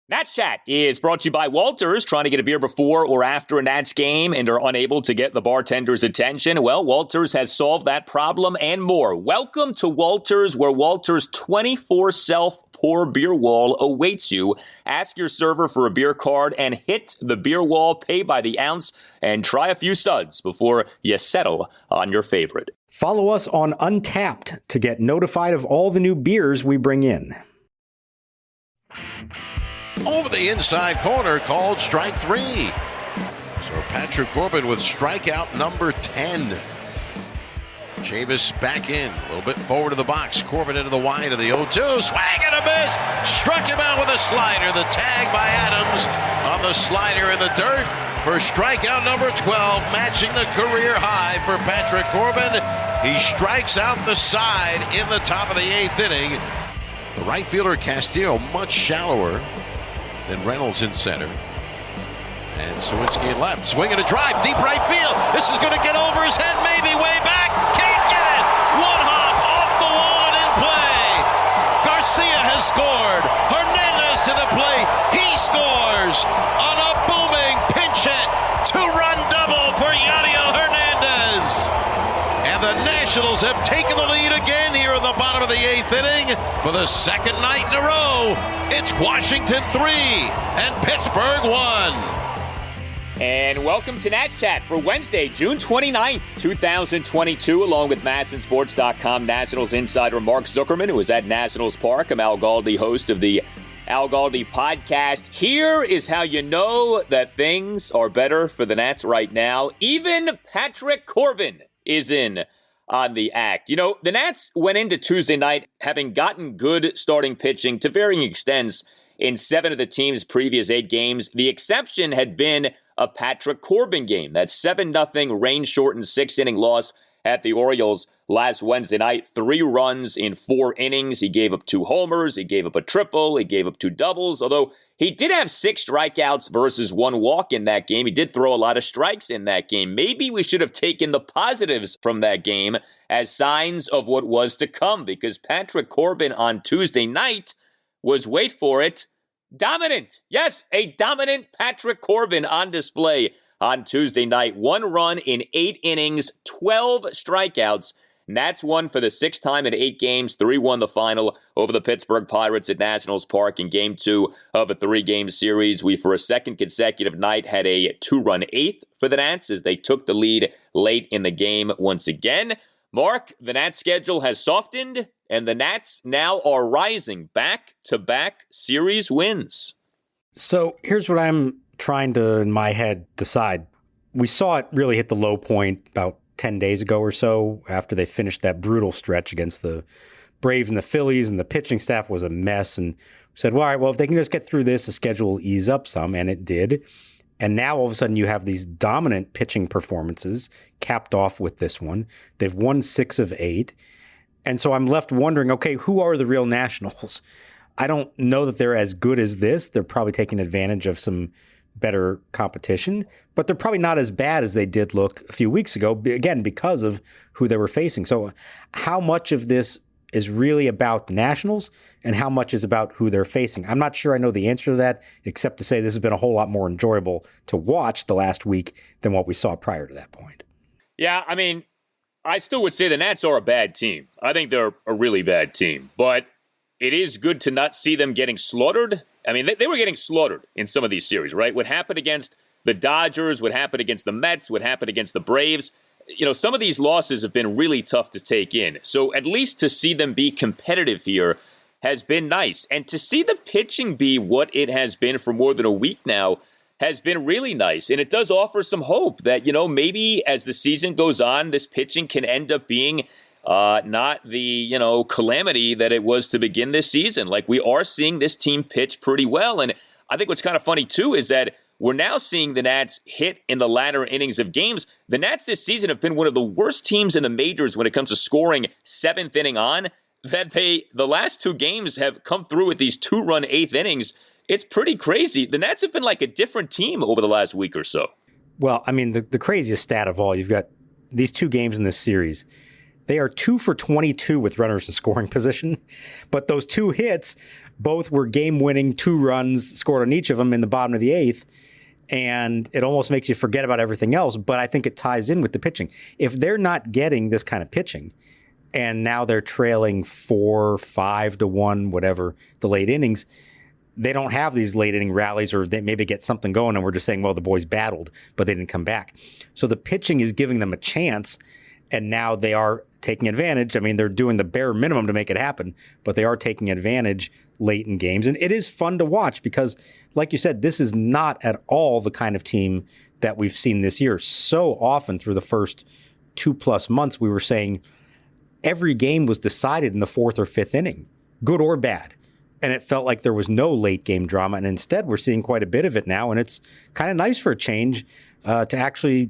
Nats Chat is brought to you by Walters. Trying to get a beer before or after a Nats game and are unable to get the bartender's attention? Well, Walters has solved that problem and more. Welcome to Walters, where Walters' 24 self-pour beer wall awaits you. Ask your server for a beer card and hit the beer wall, pay by the ounce, and try a few suds before you settle on your favorite. Follow us on Untapped to get notified of all the new beers we bring in. Over the inside corner, called strike three. So Patrick Corbin with strikeout number 10. Chavis back in, a little bit forward of the box. Corbin into the wide of the 0-2. Swing and a miss. Struck him out with a slider. The tag by Adams on the slider in the dirt for strikeout number 12, matching the career high for Patrick Corbin. He strikes out the side in the top of the 8th inning. The right fielder Castillo much shallower than Reynolds in center. And Sawinski in left. Swing and a drive, deep right field. This is going to get over his head, maybe way back. Can't get it. One hop off the wall and in play. Garcia has scored. Hernandez to the plate. He scores on a booming pinch hit. Two-run double for Yadiel Hernandez. And the Nationals have taken the lead again here in the bottom of the 8th inning for the second night in a row. It's Washington 3 and Pittsburgh 1. And welcome to Nats Chat for Wednesday, June 29th, 2022, along with MASNsports.com Nationals insider Mark Zuckerman, who is at Nationals Park. I'm Al Galdi, host of the Al Galdi podcast. Here is how you know that things are better for the Nats right now. Even Patrick Corbin is in on the act. You know, the Nats went into Tuesday night having gotten good starting pitching to varying extents in 7 of the team's previous 8 games. The exception had been a Patrick Corbin game. That 7-0 rain-shortened 6-inning loss at the Orioles last Wednesday night. 3 runs in 4 innings. He gave up 2 homers. He gave up a triple. He gave up 2 doubles, although he did have 6 strikeouts versus 1 walk in that game. He did throw a lot of strikes in that game. Maybe we should have taken the positives from that game as signs of what was to come, because Patrick Corbin on Tuesday night was, wait for it, dominant. Yes, a dominant Patrick Corbin on display on Tuesday night. 1 run in 8 innings, 12 strikeouts. Nats won for the 6th time in 8 games, 3-1 the final over the Pittsburgh Pirates at Nationals Park in Game 2 of a 3-game series. We, for a second consecutive night, had a 2-run 8th for the Nats as they took the lead late in the game once again. Mark, the Nats schedule has softened, and the Nats now are rising back-to-back series wins. So here's what I'm trying to, in my head, decide. We saw it really hit the low point about 10 days ago or so after they finished that brutal stretch against the Braves and the Phillies, and the pitching staff was a mess. And we said, well, all right, well, if they can just get through this, the schedule will ease up some, and it did. And now all of a sudden you have these dominant pitching performances capped off with this one. They've won 6 of 8. And so I'm left wondering, okay, who are the real Nationals? I don't know that they're as good as this. They're probably taking advantage of some better competition, but they're probably not as bad as they did look a few weeks ago, again, because of who they were facing. So how much of this is really about the Nationals and how much is about who they're facing? I'm not sure I know the answer to that, except to say this has been a whole lot more enjoyable to watch the last week than what we saw prior to that point. Yeah, I mean, I still would say the Nats are a bad team. I think they're a really bad team, but it is good to not see them getting slaughtered. I mean, they were getting slaughtered in some of these series, right? What happened against the Dodgers, what happened against the Mets, what happened against the Braves. You know, some of these losses have been really tough to take in. So at least to see them be competitive here has been nice. And to see the pitching be what it has been for more than a week now has been really nice. And it does offer some hope that, you know, maybe as the season goes on, this pitching can end up being not the, you know, calamity that it was to begin this season. Like, we are seeing this team pitch pretty well. And I think what's kind of funny, too, is that we're now seeing the Nats hit in the latter innings of games. The Nats this season have been one of the worst teams in the majors when it comes to scoring 7th inning on. That the last 2 games have come through with these 2-run 8th innings. It's pretty crazy. The Nats have been like a different team over the last week or so. Well, I mean, the craziest stat of all, you've got these 2 games in this series. They are 2 for 22 with runners in scoring position, but those 2 hits Both were game-winning 2 runs scored on each of them in the bottom of the 8th. And it almost makes you forget about everything else. But I think it ties in with the pitching. If they're not getting this kind of pitching, and now they're trailing 4-5-1, whatever, the late innings, they don't have these late inning rallies, or they maybe get something going and we're just saying, well, the boys battled, but they didn't come back. So the pitching is giving them a chance, and now they are taking advantage. I mean, they're doing the bare minimum to make it happen, but they are taking advantage late in games. And it is fun to watch because, like you said, this is not at all the kind of team that we've seen this year. So often through the first 2+ months, we were saying every game was decided in the 4th or 5th inning, good or bad. And it felt like there was no late game drama. And instead, we're seeing quite a bit of it now. And it's kind of nice for a change to actually,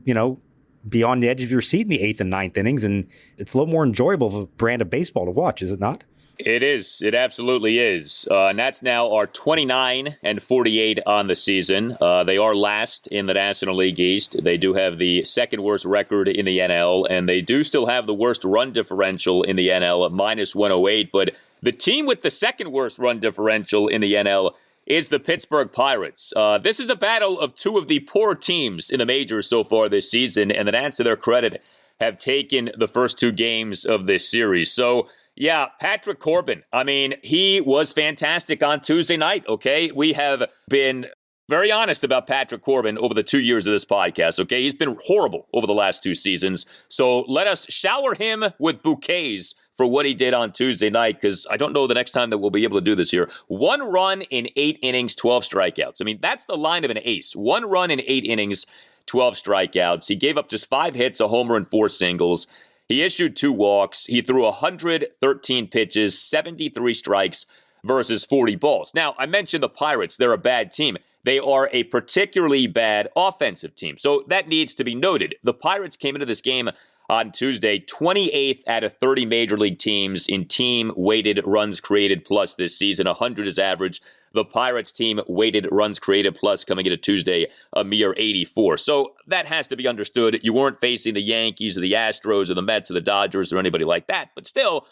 be on the edge of your seat in the 8th and 9th innings. And it's a little more enjoyable of a brand of baseball to watch, is it not? It is. It absolutely is. And that's now our 29-48 on the season. They are last in the National League East. They do have the second worst record in the NL, and they do still have the worst run differential in the NL at -108. But the team with the second worst run differential in the NL is the Pittsburgh Pirates. This is a battle of 2 of the poor teams in the majors so far this season, and the Nats, to their credit, have taken the first 2 games of this series. So, yeah, Patrick Corbin, I mean, he was fantastic on Tuesday night, okay? We have been very honest about Patrick Corbin over the 2 years of this podcast, okay? He's been horrible over the last 2 seasons. So let us shower him with bouquets for what he did on Tuesday night, because I don't know the next time that we'll be able to do this here. 1 run in 8 innings, 12 strikeouts. I mean, that's the line of an ace. 1 run in 8 innings, 12 strikeouts. He gave up just 5 hits, a homer, and 4 singles. He issued 2 walks. He threw 113 pitches, 73 strikes versus 40 balls. Now, I mentioned the Pirates. They're a bad team. They are a particularly bad offensive team. So that needs to be noted. The Pirates came into this game on Tuesday 28th out of 30 major league teams in team-weighted runs created plus this season. 100 is average. The Pirates team weighted runs created plus coming into Tuesday a mere 84. So that has to be understood. You weren't facing the Yankees or the Astros or the Mets or the Dodgers or anybody like that. But still,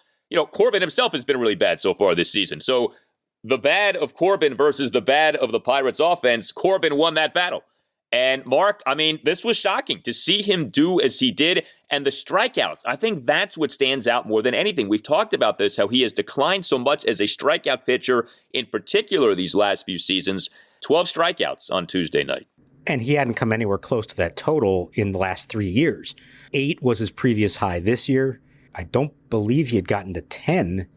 Corbin himself has been really bad so far this season. So the bad of Corbin versus the bad of the Pirates offense, Corbin won that battle. And Mark, I mean, this was shocking to see him do as he did. And the strikeouts, I think that's what stands out more than anything. We've talked about this, how he has declined so much as a strikeout pitcher, in particular these last few seasons. 12 strikeouts on Tuesday night. And he hadn't come anywhere close to that total in the last 3 years. 8 was his previous high this year. I don't believe he had gotten to 10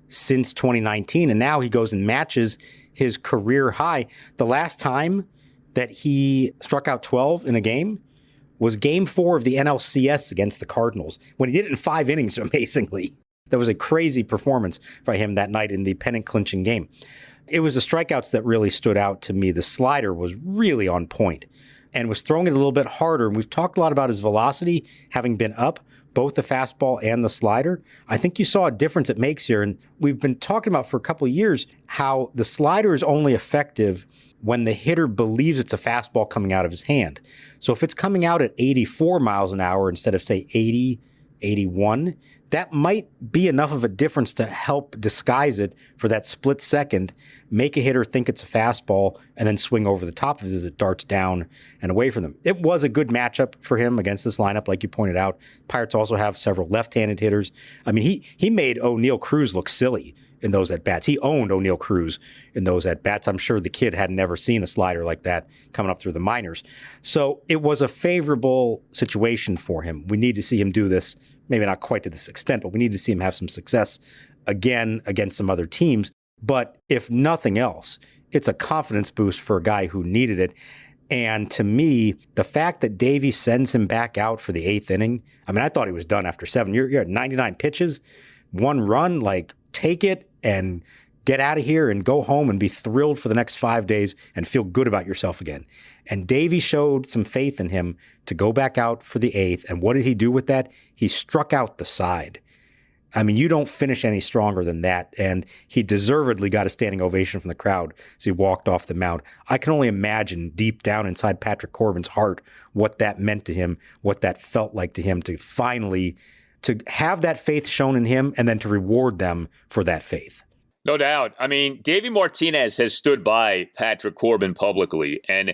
since 2019. And now he goes and matches his career high. The last time that he struck out 12 in a game was Game 4 of the NLCS against the Cardinals, when he did it in 5 innings, amazingly. That was a crazy performance by him that night in the pennant-clinching game. It was the strikeouts that really stood out to me. The slider was really on point and was throwing it a little bit harder. And we've talked a lot about his velocity having been up, both the fastball and the slider. I think you saw a difference it makes here. And we've been talking about for a couple of years how the slider is only effective when the hitter believes it's a fastball coming out of his hand. So if it's coming out at 84 miles an hour instead of, say, 80, 81, that might be enough of a difference to help disguise it for that split second, make a hitter think it's a fastball, and then swing over the top of it as it darts down and away from them. It was a good matchup for him against this lineup, like you pointed out. Pirates also have several left-handed hitters. I mean, he made O'Neal Cruz look silly in those at-bats. He owned O'Neal Cruz in those at-bats. I'm sure the kid had never seen a slider like that coming up through the minors. So it was a favorable situation for him. We need to see him do this, maybe not quite to this extent, but we need to see him have some success again against some other teams. But if nothing else, it's a confidence boost for a guy who needed it. And to me, the fact that Davey sends him back out for the 8th inning, I mean, I thought he was done after 7. You're at 99 pitches, 1 run, like, take it and get out of here and go home and be thrilled for the next 5 days and feel good about yourself again. And Davey showed some faith in him to go back out for the 8th. And what did he do with that? He struck out the side. I mean, you don't finish any stronger than that. And he deservedly got a standing ovation from the crowd as he walked off the mound. I can only imagine deep down inside Patrick Corbin's heart what that meant to him, what that felt like to him to finally to have that faith shown in him and then to reward them for that faith. No doubt. I mean, Davey Martinez has stood by Patrick Corbin publicly, and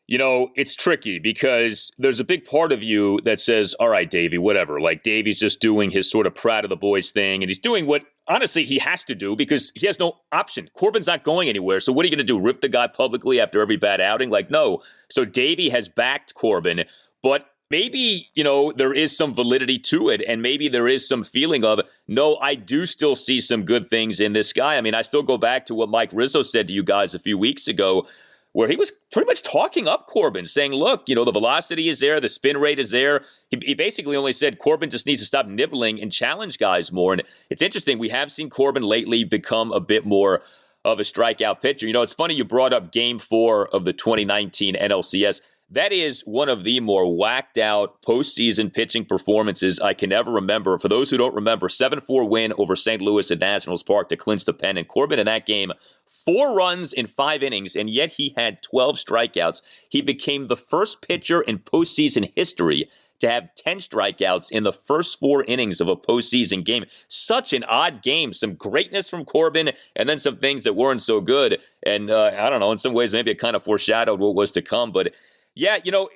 it's tricky because there's a big part of you that says, all right, Davey, whatever. Like, Davey's just doing his sort of proud of the boys thing, and he's doing what, honestly, he has to do because he has no option. Corbin's not going anywhere, so what are you going to do, rip the guy publicly after every bad outing? Like, no. So Davey has backed Corbin, but maybe, there is some validity to it, and maybe there is some feeling of, no, I do still see some good things in this guy. I mean, I still go back to what Mike Rizzo said to you guys a few weeks ago, where he was pretty much talking up Corbin, saying, look, the velocity is there, the spin rate is there. He basically only said Corbin just needs to stop nibbling and challenge guys more. And it's interesting, we have seen Corbin lately become a bit more of a strikeout pitcher. It's funny you brought up Game 4 of the 2019 NLCS. That is one of the more whacked out postseason pitching performances I can ever remember. For those who don't remember, 7-4 win over St. Louis at Nationals Park to clinch the pennant. Corbin in that game, 4 runs in 5 innings, and yet he had 12 strikeouts. He became the first pitcher in postseason history to have 10 strikeouts in the first 4 innings of a postseason game. Such an odd game. Some greatness from Corbin, and then some things that weren't so good. And I don't know, in some ways, maybe it kind of foreshadowed what was to come, but yeah, the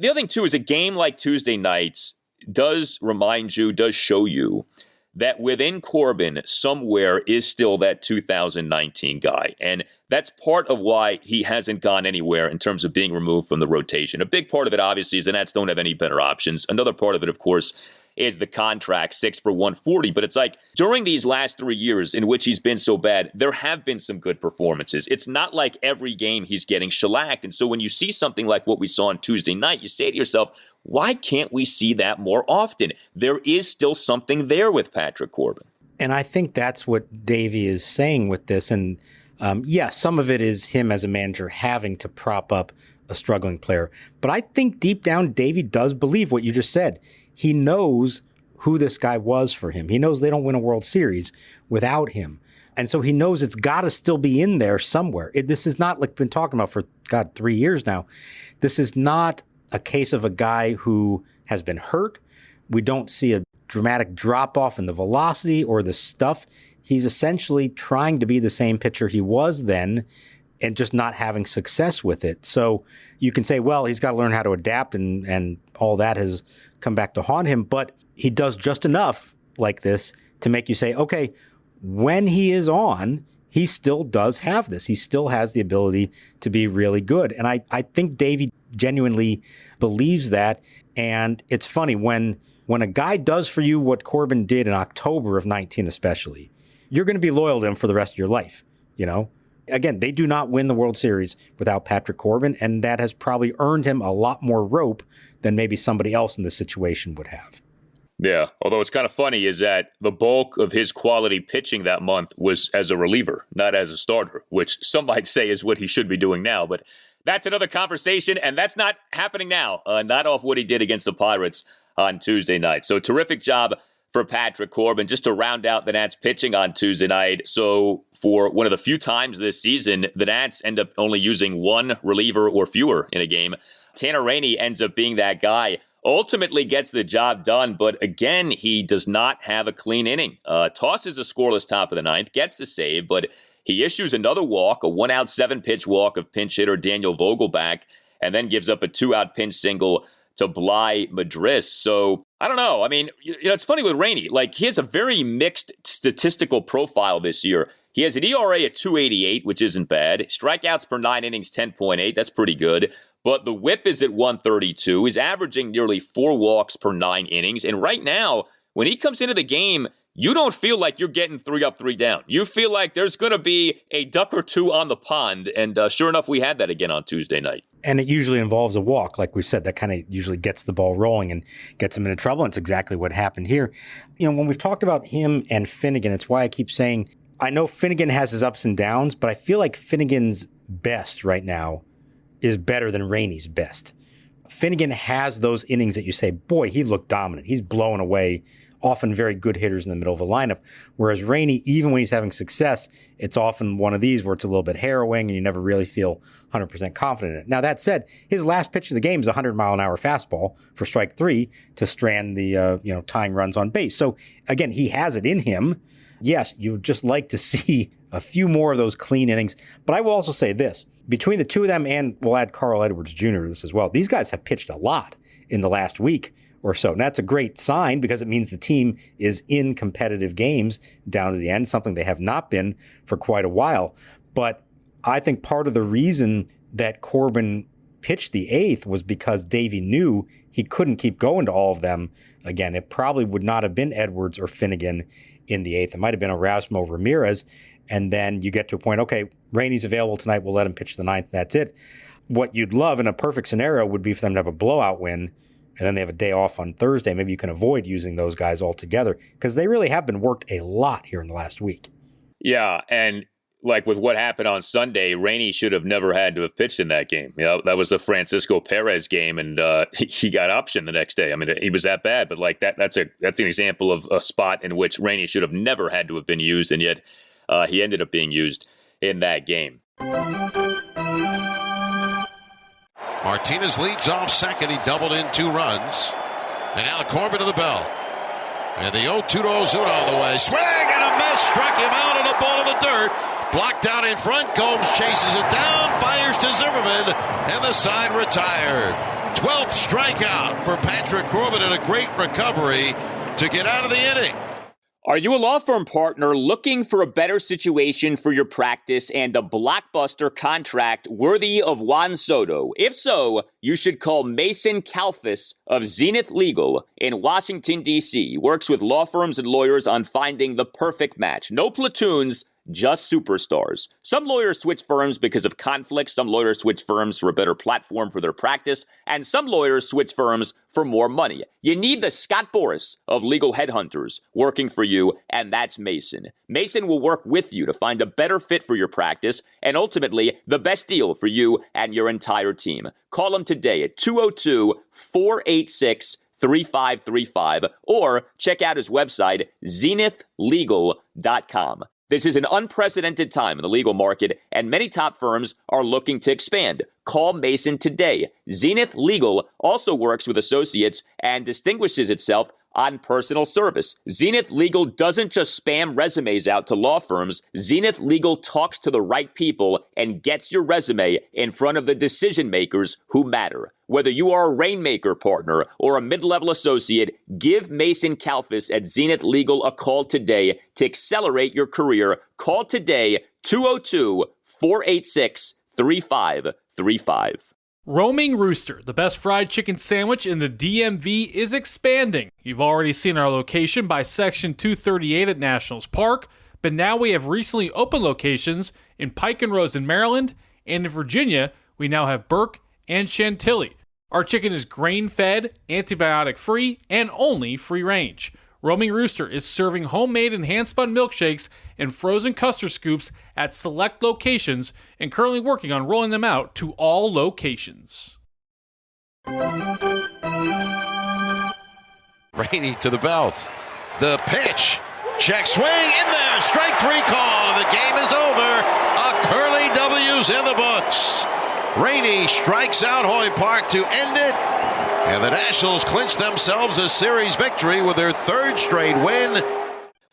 other thing, too, is a game like Tuesday nights does show you that within Corbin somewhere is still that 2019 guy. And that's part of why he hasn't gone anywhere in terms of being removed from the rotation. A big part of it, obviously, is the Nats don't have any better options. Another part of it, of course, is the contract, 6 for $140. But it's like during these last 3 years in which he's been so bad, there have been some good performances. It's not like every game he's getting shellacked. And so when you see something like what we saw on Tuesday night, you say to yourself, why can't we see that more often? There is still something there with Patrick Corbin. And I think that's what Davey is saying with this. And some of it is him as a manager having to prop up a struggling player. But I think deep down, Davey does believe what you just said. He knows who this guy was for him. He knows they don't win a World Series without him. And so he knows it's got to still be in there somewhere. This is not like we've been talking about for, 3 years now. This is not a case of a guy who has been hurt. We don't see a dramatic drop-off in the velocity or the stuff. He's essentially trying to be the same pitcher he was then and just not having success with it. So you can say, well, he's got to learn how to adapt and all that has come back to haunt him. But he does just enough like this to make you say, okay, when he is on, he still does have this. He still has the ability to be really good. And I think Davey genuinely believes that. And it's funny, when a guy does for you what Corbin did in October of 19 especially, you're going to be loyal to him for the rest of your life, Again, they do not win the World Series without Patrick Corbin, and that has probably earned him a lot more rope than maybe somebody else in this situation would have. Yeah, although it's kind of funny is that the bulk of his quality pitching that month was as a reliever, not as a starter, which some might say is what he should be doing now. But that's another conversation, and that's not happening now, not off what he did against the Pirates on Tuesday night. So terrific job for Patrick Corbin. Just to round out the Nats pitching on Tuesday night. So for one of the few times this season, the Nats end up only using one reliever or fewer in a game. Tanner Rainey ends up being that guy. Ultimately gets the job done, but again, he does not have a clean inning. Tosses a scoreless top of the ninth, gets the save, but he issues another walk, a 1-out 7-pitch walk of pinch hitter Daniel Vogelbach, and then gives up a 2-out pinch single to Bly Madris. So I don't know. I mean, it's funny with Rainey. Like, he has a very mixed statistical profile this year. He has an ERA at 2.88, which isn't bad. Strikeouts per 9 innings, 10.8. That's pretty good. But the whip is at 132. He's averaging nearly 4 walks per 9 innings. And right now, when he comes into the game, you don't feel like you're getting 3 up, 3 down. You feel like there's going to be a duck or two on the pond. And sure enough, we had that again on Tuesday night. And it usually involves a walk, like we said, that kind of usually gets the ball rolling and gets him into trouble. And it's exactly what happened here. When we've talked about him and Finnegan, it's why I keep saying, I know Finnegan has his ups and downs, but I feel like Finnegan's best right now is better than Rainey's best. Finnegan has those innings that you say, boy, he looked dominant. He's blowing away often very good hitters in the middle of a lineup. Whereas Rainey, even when he's having success, it's often one of these where it's a little bit harrowing and you never really feel 100% confident in it. Now, that said, his last pitch of the game is a 100-mile-an-hour fastball for strike 3 to strand the tying runs on base. So, again, he has it in him. Yes, you would just like to see a few more of those clean innings. But I will also say this. Between the two of them, and we'll add Carl Edwards Jr. to this as well, these guys have pitched a lot in the last week or so. And that's a great sign because it means the team is in competitive games down to the end, something they have not been for quite a while. But I think part of the reason that Corbin pitched the eighth was because Davey knew he couldn't keep going to all of them again. It probably would not have been Edwards or Finnegan in the eighth. It might have been Erasmo Ramirez. And then you get to a point, okay, Rainey's available tonight. We'll let him pitch the ninth. That's it. What you'd love in a perfect scenario would be for them to have a blowout win, and then they have a day off on Thursday. Maybe you can avoid using those guys altogether because they really have been worked a lot here in the last week. Yeah, and like with what happened on Sunday, Rainey should have never had to have pitched in that game. You know, that was the Francisco Perez game, and he got optioned the next day. I mean, he was that bad, but like that's an example of a spot in which Rainey should have never had to have been used, and yet he ended up being used in that game. Martinez leads off second. He doubled in 2 runs. And now Corbin to the belt. And the 0-2 to Ozuna on the way. Swing and a miss. Struck him out on a ball in the dirt. Blocked down in front. Combs chases it down. Fires to Zimmerman. And the side retired. 12th strikeout for Patrick Corbin and a great recovery to get out of the inning. Are you a law firm partner looking for a better situation for your practice and a blockbuster contract worthy of Juan Soto? If so, you should call Mason Kalfas of Zenith Legal in Washington, D.C. He works with law firms and lawyers on finding the perfect match. No platoons, just superstars. Some lawyers switch firms because of conflicts. Some lawyers switch firms for a better platform for their practice. And some lawyers switch firms for more money. You need the Scott Boras of legal headhunters working for you, and that's Mason. Mason will work with you to find a better fit for your practice and ultimately the best deal for you and your entire team. Call him today at 202-486-3535 or check out his website, zenithlegal.com. This is an unprecedented time in the legal market, and many top firms are looking to expand. Call Mason today. Zenith Legal also works with associates and distinguishes itself on personal service. Zenith Legal doesn't just spam resumes out to law firms. Zenith Legal talks to the right people and gets your resume in front of the decision makers who matter. Whether you are a Rainmaker partner or a mid-level associate, give Mason Kalfas at Zenith Legal a call today to accelerate your career. Call today, 202-486-3535. Roaming Rooster, the best fried chicken sandwich in the DMV, is expanding. You've already seen our location by Section 238 at Nationals Park, but now we have recently opened locations in Pike and Rose in Maryland, and in Virginia, we now have Burke and Chantilly. Our chicken is grain-fed, antibiotic-free, and only free-range. Roaming Rooster is serving homemade and hand-spun milkshakes and frozen custard scoops at select locations and currently working on rolling them out to all locations. Rainey to the belt. The pitch. Check swing in there. Strike 3 call, and the game is over. A Curly W's in the books. Rainey strikes out Hoy Park to end it. And the Nationals clinch themselves a series victory with their 3rd straight win.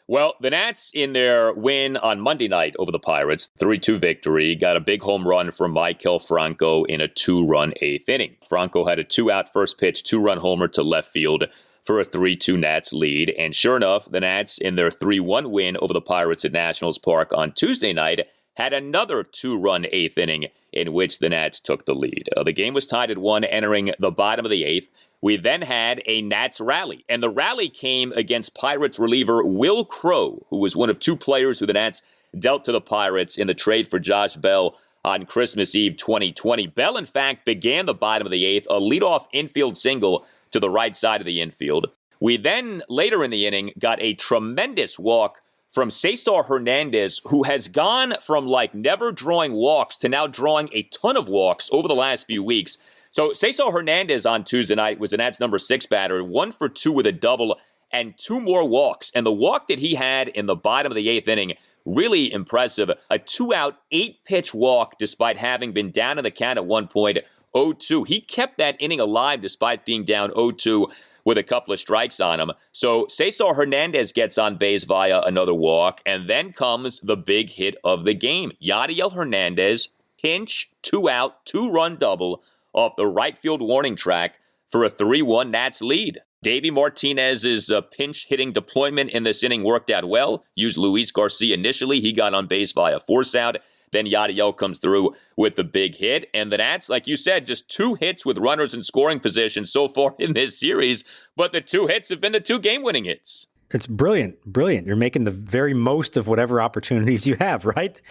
Well, the Nats, in their win on Monday night over the Pirates, 3-2 victory, got a big home run from Maikel Franco in a 2-run 8th inning. Franco had a 2-out first pitch, 2-run homer to left field for a 3-2 Nats lead. And sure enough, the Nats, in their 3-1 win over the Pirates at Nationals Park on Tuesday night, had another 2-run 8th inning in which the Nats took the lead. The game was tied at 1 entering the bottom of the 8th. We then had a Nats rally, and the rally came against Pirates reliever Will Crowe, who was one of 2 players who the Nats dealt to the Pirates in the trade for Josh Bell on Christmas Eve 2020. Bell, in fact, began the bottom of the 8th, a leadoff infield single to the right side of the infield. We then, later in the inning, got a tremendous walk from Yadiel Hernandez, who has gone from never drawing walks to now drawing a ton of walks over the last few weeks. So Yadiel Hernandez on Tuesday night was the Nats' number 6 batter, 1 for 2 with a double and 2 more walks. And the walk that he had in the bottom of the 8th inning, really impressive. A 2-out, 8-pitch walk despite having been down in the count at one point, 0-2. He kept that inning alive despite being down 0-2 with a couple of strikes on him. So Cesar Hernandez gets on base via another walk, and then comes the big hit of the game. Yadiel Hernandez, pinch, 2-out, 2-run double off the right field warning track for a 3-1 Nats lead. Davey Martinez's pinch hitting deployment in this inning worked out well. Used Luis Garcia initially. He got on base via force out. Then Yadiel comes through with the big hit. And the Nats, like you said, just 2 hits with runners in scoring position so far in this series. But the 2 hits have been the 2 game-winning hits. It's brilliant. Brilliant. You're making the very most of whatever opportunities you have, right?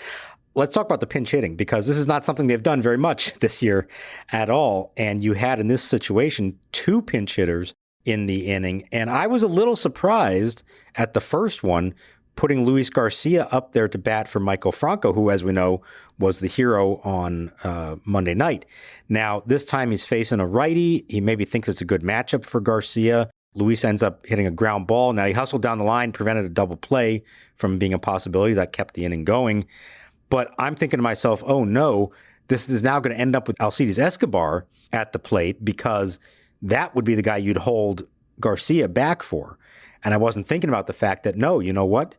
Let's talk about the pinch hitting, because this is not something they've done very much this year at all. And you had in this situation 2 pinch hitters in the inning. And I was a little surprised at the first one, putting Luis Garcia up there to bat for Michael Franco, who, as we know, was the hero on Monday night. Now, this time he's facing a righty. He maybe thinks it's a good matchup for Garcia. Luis ends up hitting a ground ball. Now, he hustled down the line, prevented a double play from being a possibility. That kept the inning going. But I'm thinking to myself, oh no, this is now going to end up with Alcides Escobar at the plate, because that would be the guy you'd hold Garcia back for. And I wasn't thinking about the fact that, no, you know what?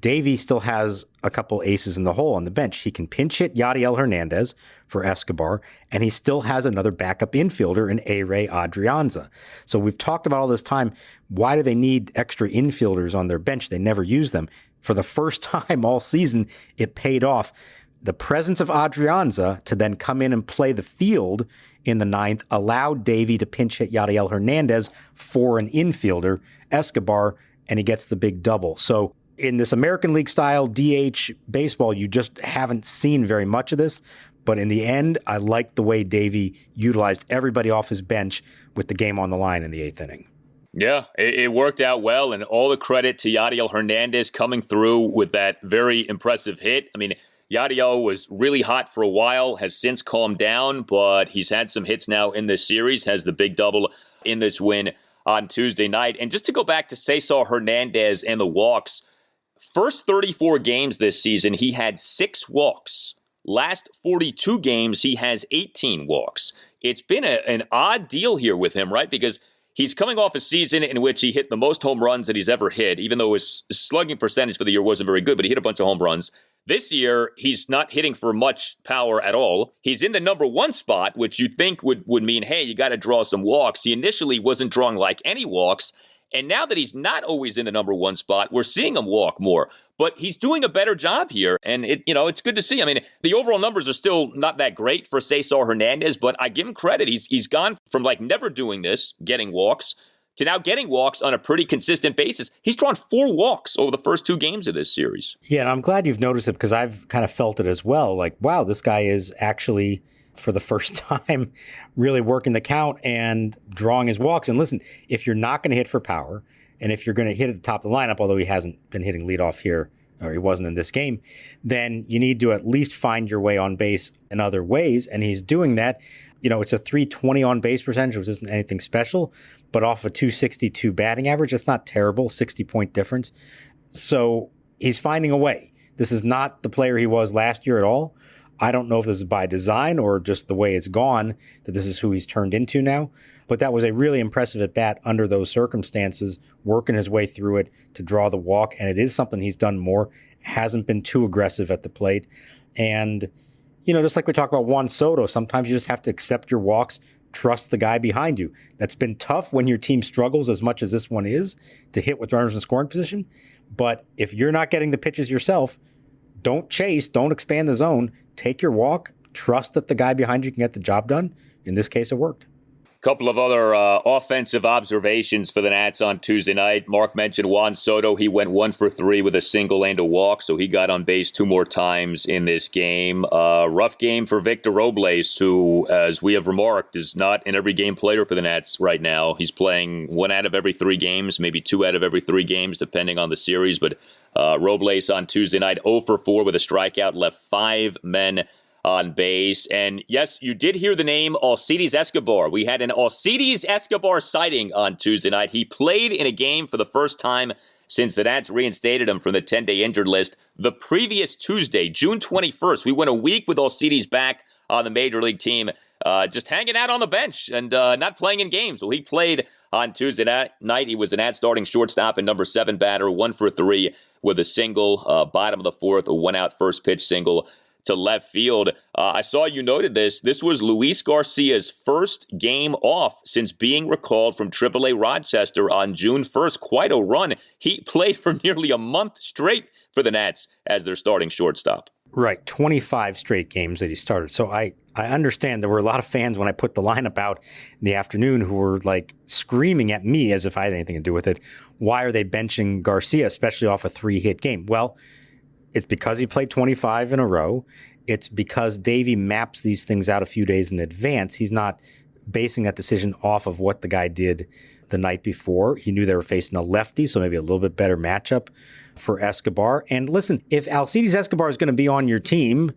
Davey still has a couple aces in the hole on the bench. He can pinch hit Yadiel Hernandez for Escobar, and he still has another backup infielder in Ehire Adrianza. So we've talked about all this time, why do they need extra infielders on their bench? They never use them. For the first time all season, it paid off. The presence of Adrianza to then come in and play the field in the 9th allowed Davey to pinch hit Yadiel Hernandez for an infielder, Escobar, and he gets the big double. So in this American League style DH baseball, you just haven't seen very much of this. But in the end, I like the way Davey utilized everybody off his bench with the game on the line in the 8th inning. Yeah, it worked out well, and all the credit to Yadiel Hernandez coming through with that very impressive hit. I mean, Yadiel was really hot for a while, has since calmed down, but he's had some hits now in this series, has the big double in this win on Tuesday night. And just to go back to Cesar Hernandez and the walks, first 34 games this season, he had 6 walks. Last 42 games, he has 18 walks. It's been an odd deal here with him, right? Because he's coming off a season in which he hit the most home runs that he's ever hit, even though his slugging percentage for the year wasn't very good, but he hit a bunch of home runs. This year, he's not hitting for much power at all. He's in the number 1 spot, which you'd think would mean, hey, you got to draw some walks. He initially wasn't drawing like any walks. And now that he's not always in the number 1 spot, we're seeing him walk more. But he's doing a better job here, and it's good to see. I mean, the overall numbers are still not that great for Cesar Hernandez, but I give him credit. He's gone from like never doing this, getting walks, to now getting walks on a pretty consistent basis. He's drawn 4 walks over the first 2 games of this series. Yeah, and I'm glad you've noticed it, because I've kind of felt it as well. Like, wow, this guy is actually, for the first time, really working the count and drawing his walks. And listen, if you're not going to hit for power, and if you're going to hit at the top of the lineup, although he hasn't been hitting leadoff here, or he wasn't in this game, then you need to at least find your way on base in other ways. And he's doing that. It's a .320 on base percentage, which isn't anything special, but off a .262 batting average, that's not terrible, 60-point difference. So he's finding a way. This is not the player he was last year at all. I don't know if this is by design or just the way it's gone, that this is who he's turned into now. But that was a really impressive at-bat under those circumstances, working his way through it to draw the walk. And it is something he's done more, hasn't been too aggressive at the plate. And, just like we talk about Juan Soto, sometimes you just have to accept your walks, trust the guy behind you. That's been tough when your team struggles as much as this one is to hit with runners in scoring position. But if you're not getting the pitches yourself, don't chase, don't expand the zone, take your walk, trust that the guy behind you can get the job done. In this case, it worked. Couple of other offensive observations for the Nats on Tuesday night. Mark mentioned Juan Soto. He went 1 for 3 with a single and a walk, so he got on base 2 more times in this game. Rough game for Victor Robles, who, as we have remarked, is not an every game player for the Nats right now. He's playing 1 out of every 3 games, maybe 2 out of every 3 games, depending on the series. But Robles on Tuesday night, 0 for 4 with a strikeout, left 5 men on base. And yes, you did hear the name Alcides Escobar. We had an Alcides Escobar sighting on Tuesday night. He played in a game for the first time since the Nats reinstated him from the 10-day injured list the previous Tuesday, June 21st. We went a week with Alcides back on the Major League team, just hanging out on the bench and not playing in games. Well, he played On Tuesday night, he was an starting shortstop and number 7 batter, 1 for 3 with a single, bottom of the fourth, a 1-out first pitch single to left field. I saw you noted this. This was Luis Garcia's first game off since being recalled from AAA Rochester on June 1st. Quite a run. He played for nearly a month straight for the Nats as their starting shortstop. Right, 25 straight games that he started. So I understand there were a lot of fans when I put the lineup out in the afternoon who were like screaming at me as if I had anything to do with it. Why are they benching Garcia, especially off a 3-hit game? Well, it's because he played 25 in a row. It's because Davey maps these things out a few days in advance. He's not basing that decision off of what the guy did the night before. He knew they were facing a lefty, so maybe a little bit better matchup for Escobar. And listen, if Alcides Escobar is going to be on your team,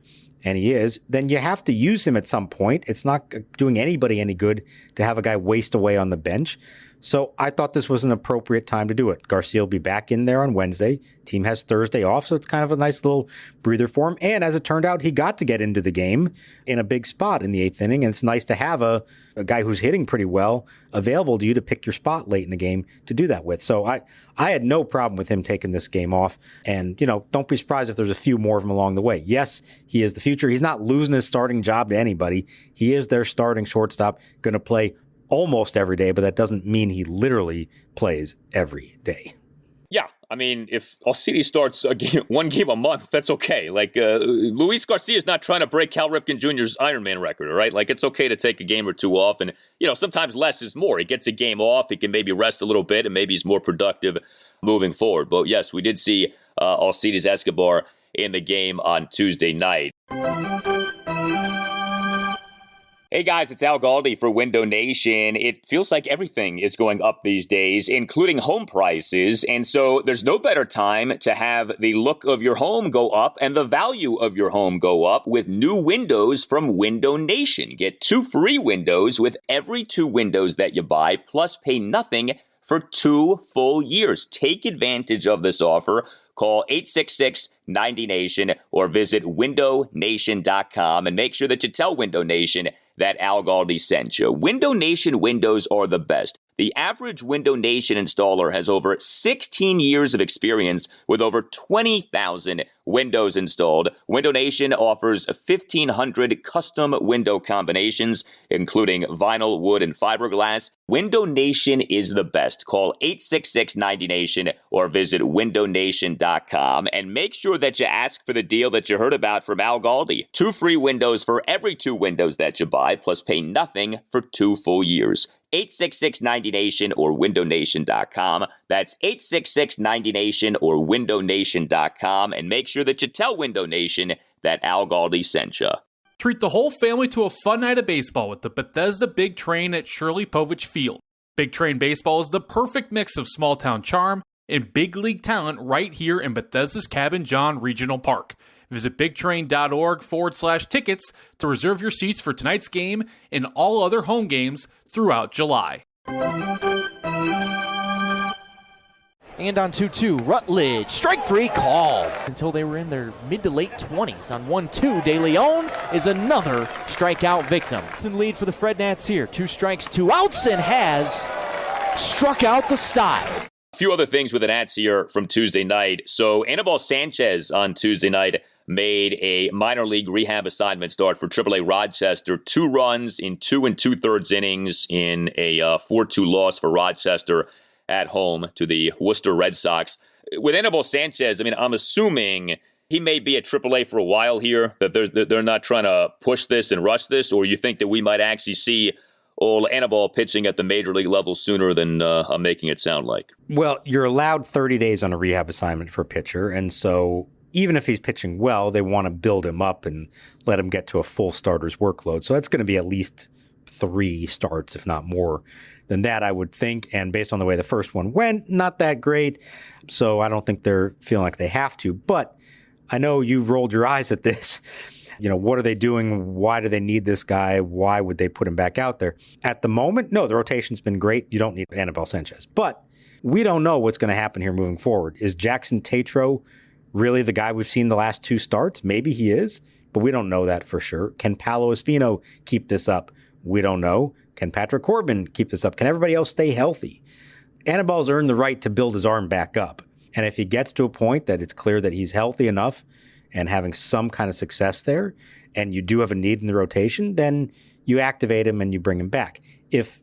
and he is, then you have to use him at some point. It's not doing anybody any good to have a guy waste away on the bench. So I thought this was an appropriate time to do it. Garcia will be back in there on Wednesday. Team has Thursday off, so it's kind of a nice little breather for him. And as it turned out, he got to get into the game in a big spot in the 8th inning. And it's nice to have a guy who's hitting pretty well available to you to pick your spot late in the game to do that with. So I had no problem with him taking this game off. And, don't be surprised if there's a few more of them along the way. Yes, he is the future. He's not losing his starting job to anybody. He is their starting shortstop, going to play almost every day, but that doesn't mean he literally plays every day. Yeah, I mean, if Alcides starts one game a month, that's okay. Like, Luis Garcia is not trying to break Cal Ripken Jr.'s Ironman record, all right? Like, it's okay to take a game or two off, and, sometimes less is more. He gets a game off, he can maybe rest a little bit, and maybe he's more productive moving forward. But, yes, we did see Alcides Escobar in the game on Tuesday night. Hey guys, it's Al Galdi for Window Nation. It feels like everything is going up these days, including home prices. And so there's no better time to have the look of your home go up and the value of your home go up with new windows from Window Nation. Get 2 free windows with every 2 windows that you buy, plus pay nothing for 2 full years. Take advantage of this offer. Call 866-90-NATION or visit windownation.com and make sure that you tell Window Nation that Al Galdi sent you. Window Nation windows are the best. The average Window Nation installer has over 16 years of experience with over 20,000 windows installed. Window Nation offers 1,500 custom window combinations, including vinyl, wood, and fiberglass. Window Nation is the best. Call 866-90-NATION or visit windownation.com and make sure that you ask for the deal that you heard about from Al Galdi. 2 free windows for every 2 windows that you buy, plus pay nothing for 2 full years. 866-90-NATION or windownation.com. That's 866-90-NATION or windownation.com. And make sure that you tell Window Nation that Al Galdi sent you. Treat the whole family to a fun night of baseball with the Bethesda Big Train at Shirley Povich Field. Big Train Baseball is the perfect mix of small-town charm and big league talent right here in Bethesda's Cabin John Regional Park. Visit bigtrain.org/tickets to reserve your seats for tonight's game and all other home games throughout July. And on 2-2, Rutledge, strike 3 called. Until they were in their mid to late 20s. On 1-2, De Leon is another strikeout victim. Lead for the Fred Nats here. 2 strikes, 2 outs, and has struck out the side. A few other things with the Nats here from Tuesday night. So Anibal Sanchez on Tuesday night made a minor league rehab assignment start for AAA Rochester. 2 runs in 2 2/3 innings in a 4-2 loss for Rochester at home to the Worcester Red Sox. With Anibal Sanchez, I mean, I'm assuming he may be at AAA for a while here, that they're not trying to push this and rush this, or you think that we might actually see old Anibal pitching at the major league level sooner than I'm making it sound like? Well, you're allowed 30 days on a rehab assignment for a pitcher, and so even if he's pitching well, they want to build him up and let him get to a full starter's workload. So that's going to be at least 3 starts, if not more than that, I would think. And based on the way the first one went, not that great. So I don't think they're feeling like they have to. But I know you've rolled your eyes at this. What are they doing? Why do they need this guy? Why would they put him back out there? At the moment, no, the rotation's been great. You don't need Anibal Sanchez. But we don't know what's going to happen here moving forward. Is Jackson Tatro really the guy we've seen the last 2 starts? Maybe he is, but we don't know that for sure. Can Paolo Espino keep this up? We don't know. Can Patrick Corbin keep this up? Can everybody else stay healthy? Anibal's earned the right to build his arm back up. And if he gets to a point that it's clear that he's healthy enough and having some kind of success there, and you do have a need in the rotation, then you activate him and you bring him back. If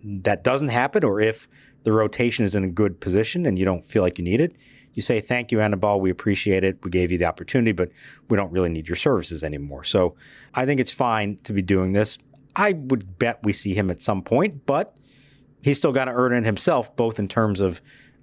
that doesn't happen, or if the rotation is in a good position and you don't feel like you need it, you say, thank you, Anibal. We appreciate it. We gave you the opportunity, but we don't really need your services anymore. So I think it's fine to be doing this. I would bet we see him at some point, but he's still got to earn it himself, both in terms of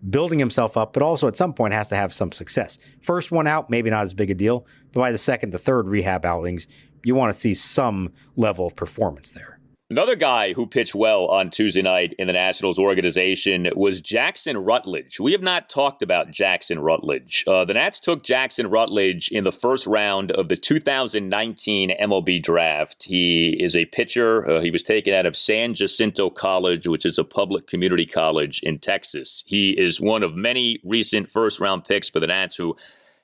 building himself up, but also at some point has to have some success. First one out, maybe not as big a deal, but by the second to third rehab outings, you want to see some level of performance there. Another guy who pitched well on Tuesday night in the Nationals organization was Jackson Rutledge. We have not talked about Jackson Rutledge. The Nats took Jackson Rutledge in the first round of the 2019 MLB draft. He is a pitcher. He was taken out of San Jacinto College, which is a public community college in Texas. He is one of many recent first-round picks for the Nats who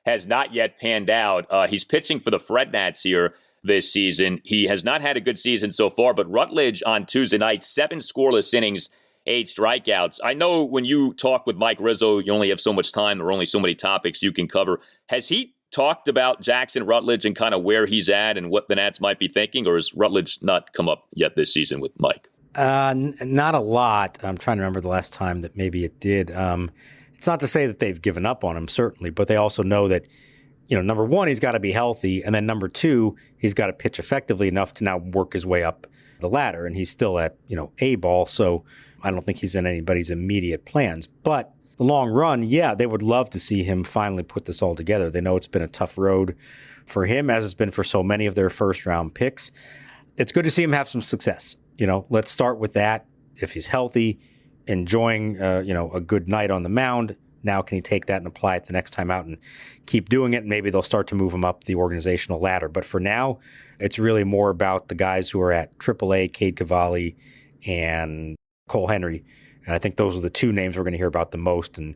has not yet panned out. He's pitching for the Fred Nats here this season. He has not had a good season so far, but Rutledge on Tuesday night, 7 scoreless innings, 8 strikeouts. I know when you talk with Mike Rizzo, you only have so much time. There are only so many topics you can cover. Has he talked about Jackson Rutledge and kind of where he's at and what the Nats might be thinking, or has Rutledge not come up yet this season with Mike? Not a lot. I'm trying to remember the last time that maybe it did. It's not to say that they've given up on him, certainly, but they also know that, number one, he's got to be healthy. And then number two, he's got to pitch effectively enough to now work his way up the ladder. And he's still at, A ball. So I don't think he's in anybody's immediate plans. But the long run, yeah, they would love to see him finally put this all together. They know it's been a tough road for him, as it's been for so many of their first round picks. It's good to see him have some success. Let's start with that. If he's healthy, enjoying, a good night on the mound, now can he take that and apply it the next time out and keep doing it? Maybe they'll start to move him up the organizational ladder. But for now, it's really more about the guys who are at AAA, Cade Cavalli and Cole Henry. And I think those are the two names we're going to hear about the most. And,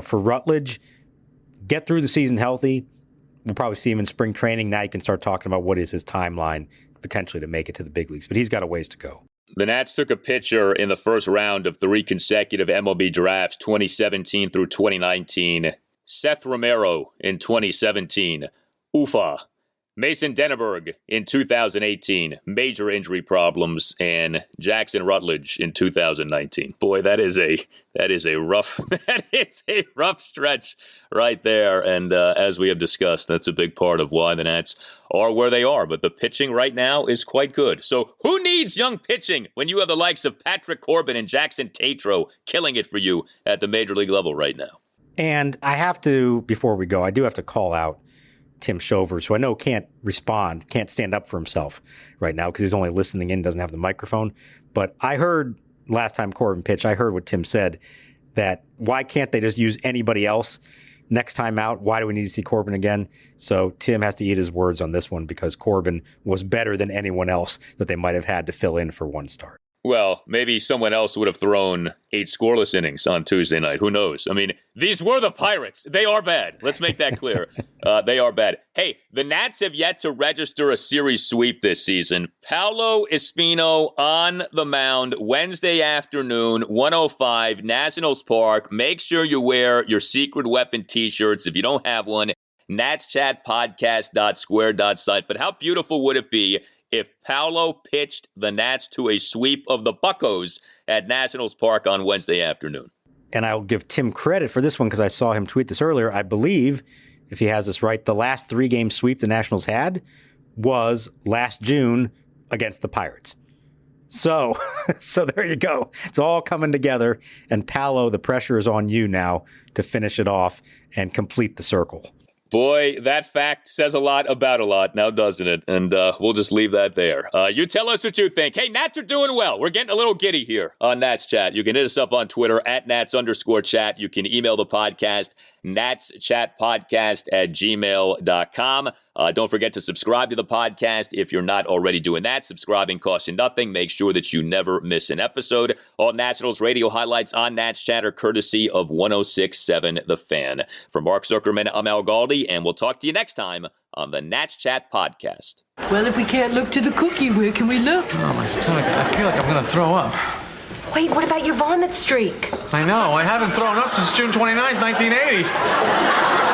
for Rutledge, get through the season healthy. We'll probably see him in spring training. Now you can start talking about what is his timeline potentially to make it to the big leagues. But he's got a ways to go. The Nats took a pitcher in the first round of 3 consecutive MLB drafts, 2017 through 2019. Seth Romero in 2017. Ufa. Mason Denneberg in 2018. Major injury problems. And Jackson Rutledge in 2019. Boy, that is a rough stretch right there. And as we have discussed, that's a big part of why the Nats are where they are. But the pitching right now is quite good. So who needs young pitching when you have the likes of Patrick Corbin and Jackson Tatro killing it for you at the major league level right now? And I have to, before we go, I do have to call out Tim Shovers, who I know can't stand up for himself right now because he's only listening in, doesn't have the microphone. But I heard last time Corbin pitched, I heard what Tim said, that why can't they just use anybody else next time out? Why do we need to see Corbin again? So Tim has to eat his words on this one because Corbin was better than anyone else that they might have had to fill in for one start. Well, maybe someone else would have thrown 8 scoreless innings on Tuesday night. Who knows? I mean, these were the Pirates. They are bad. Let's make that clear. They are bad. Hey, the Nats have yet to register a series sweep this season. Paolo Espino on the mound Wednesday afternoon, 1:05, Nationals Park. Make sure you wear your Secret Weapon t-shirts. If you don't have one, natschatpodcast.square.site. But how beautiful would it be if Paolo pitched the Nats to a sweep of the Buccos at Nationals Park on Wednesday afternoon? And I'll give Tim credit for this one because I saw him tweet this earlier. I believe, if he has this right, the last 3-game sweep the Nationals had was last June against the Pirates. So there you go. It's all coming together. And Paolo, the pressure is on you now to finish it off and complete the circle. Boy, that fact says a lot about a lot now, doesn't it? And we'll just leave that there. You tell us what you think. Hey, Nats are doing well. We're getting a little giddy here on Nats Chat. You can hit us up on Twitter at Nats_chat. You can email the podcast natschatpodcast@gmail.com. Don't forget to subscribe to the podcast if you're not already doing that. Subscribing costs you nothing. Make sure that you never miss an episode. All Nationals radio highlights on Nats Chat are courtesy of 106.7 The Fan. For Mark Zuckerman, I'm Al Galdi, and we'll talk to you next time on the Nats Chat podcast. Well, if we can't look to the cookie, where can we look? Oh, my stomach. I feel like I'm going to throw up. Wait, what about your vomit streak? I know. I haven't thrown up since June 29th, 1980.